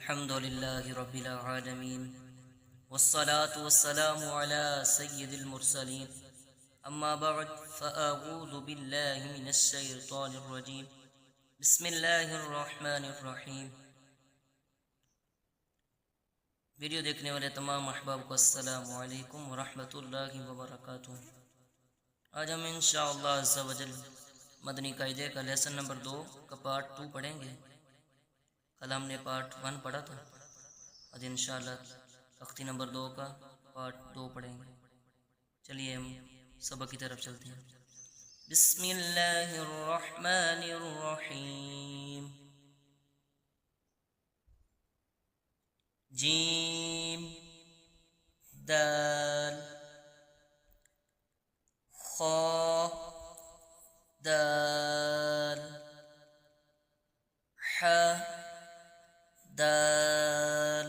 अल्हम्दुलिल्लाहि रब्बिल आलमीन वस्सलातु वस्सलामु अला सय्यिदिल मुरसलीन अम्मा बअद फ़अऊज़ु बिल्लाहि मिनश शैतानिर रजीम बिस्मिल्लाहिर रहमानिर रहीम। वीडियो देखने वाले तमाम अहबाब को अस्सलामु अलैकुम व रहमतुल्लाहि व बरकातुहू। आज हम इंशाअल्लाह अज़्ज़ा वजल मदनी कायदे का लेसन नंबर 2 का पार्ट 2 पढ़ेंगे। कल हमने पार्ट 1 पढ़ा था, आज इंशाअल्लाह तख्ती नंबर 2 का पार्ट 2 पढ़ेंगे। चलिए हम सबक की तरफ चलते हैं। बिस्मिल्लाहिर्रहमानिर्रहीम। जीम दाल खा दाल हा दाल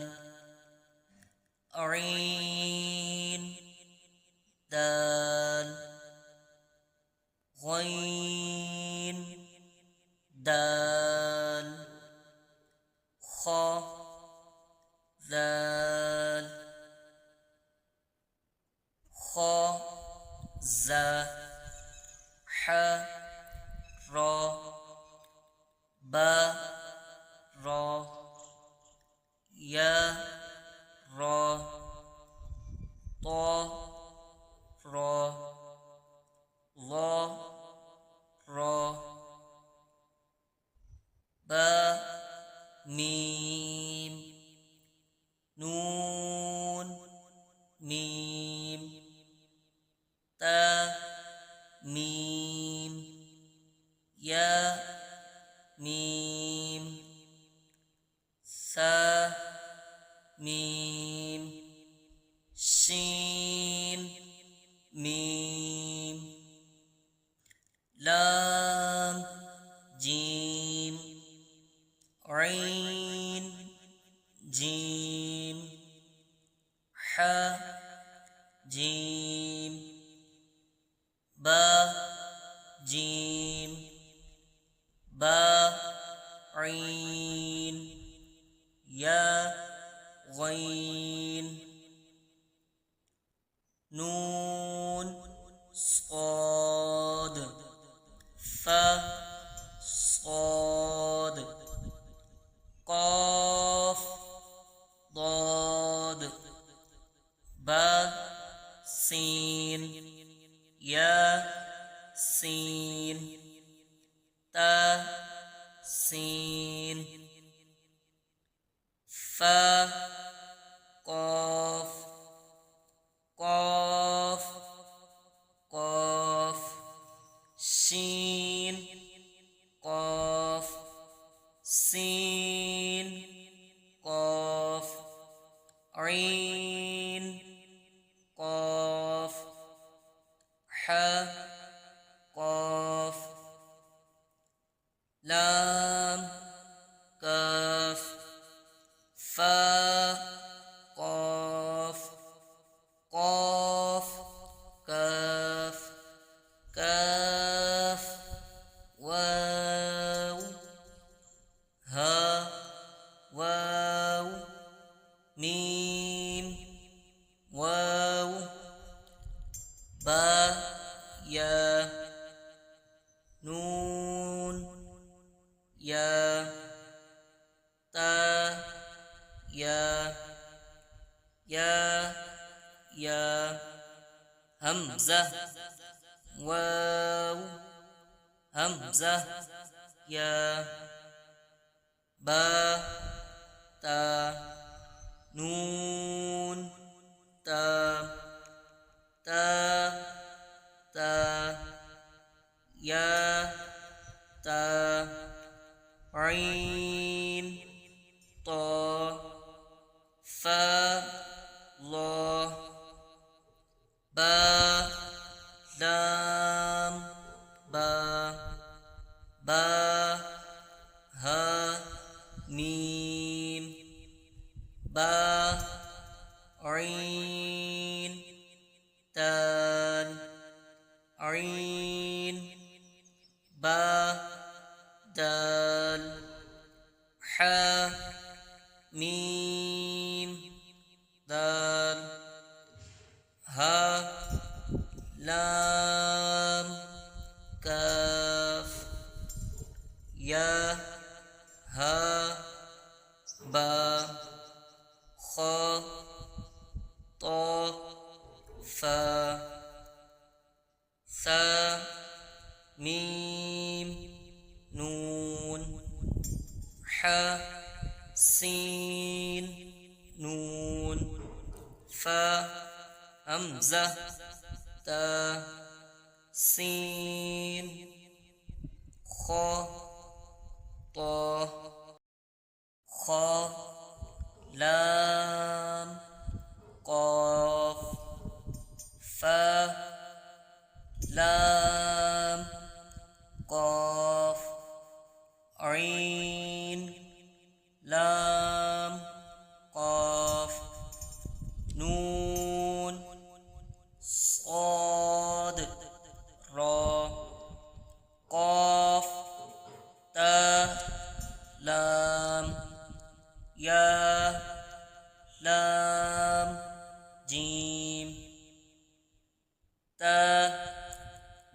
ऐन दाल गैन दाल खा दाल खा जा हा रा बा रा या रा ता रा ला रा बा मीम नून मीम ता मीम या मीम सा मीम शीन मीम लाम जीम ऐन जीम हा जीम बा जीम बा ऐन या गैन नून साद फा साद काफ दाद बा सीन या सीन ता सीन फा काफ काफ काफ शीन काफ सीन काफ ऐन काफ हा काफ लाम काफ फा काफ काफ काफ काफ वाव हा वाव मीम वाव बा या नून या ता या हमजा वाव हमजा या बा ता नून ता ता ता या ता ऐन ता फा ला बा लाम बा बा हा मीम बा ऐन दाल ऐन बा दाल हा मीम दाल हा लाम काफ या हा बा ख तो फा सा मीम नून हा सीन नून फा हमज़ा ता सीन खो तो खो लाम क़ाफ फा लाम क़ाफ ऐन लाम क़ाफ नून صاد را قاف تا لام या लाम जीम ता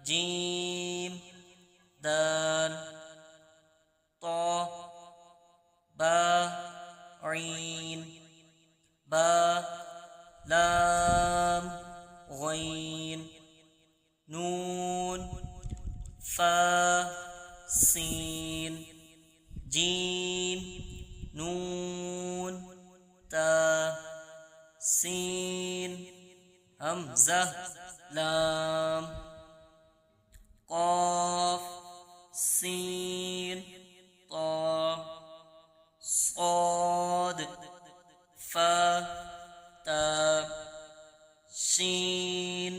जीम दाल तो बा ऐन बा लाम गैन नून फा सीन जीम नून ता सीन हमज़ा लाम क़ाफ सीन तो صاد फा ता शीन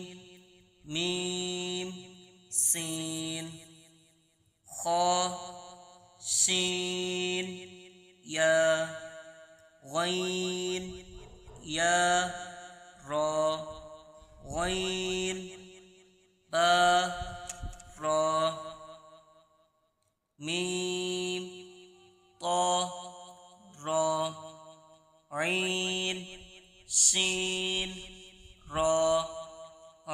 मीम सीन खो शीन या गैन या रा गैन बा रा मीम तो रा ऐन शीन रा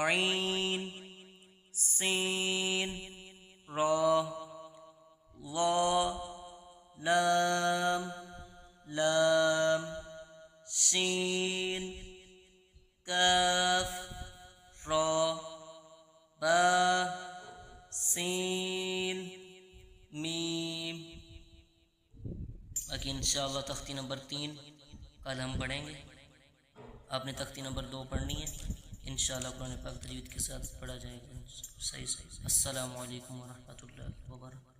ऐन सीन रा ला लाम लाम शीन काफ रा बा सीन मीम। बाकी इंशाअल्लाह तख्ती नंबर 3 कल हम पढ़ेंगे। आपने तख्ती नंबर 2 पढ़नी है। इंशाअल्लाह कुरान पाक तजवीद के साथ पढ़ा जाएगा सही। अस्सलामु अलैकुम व रहमतुल्लाहि व बरकातुहू।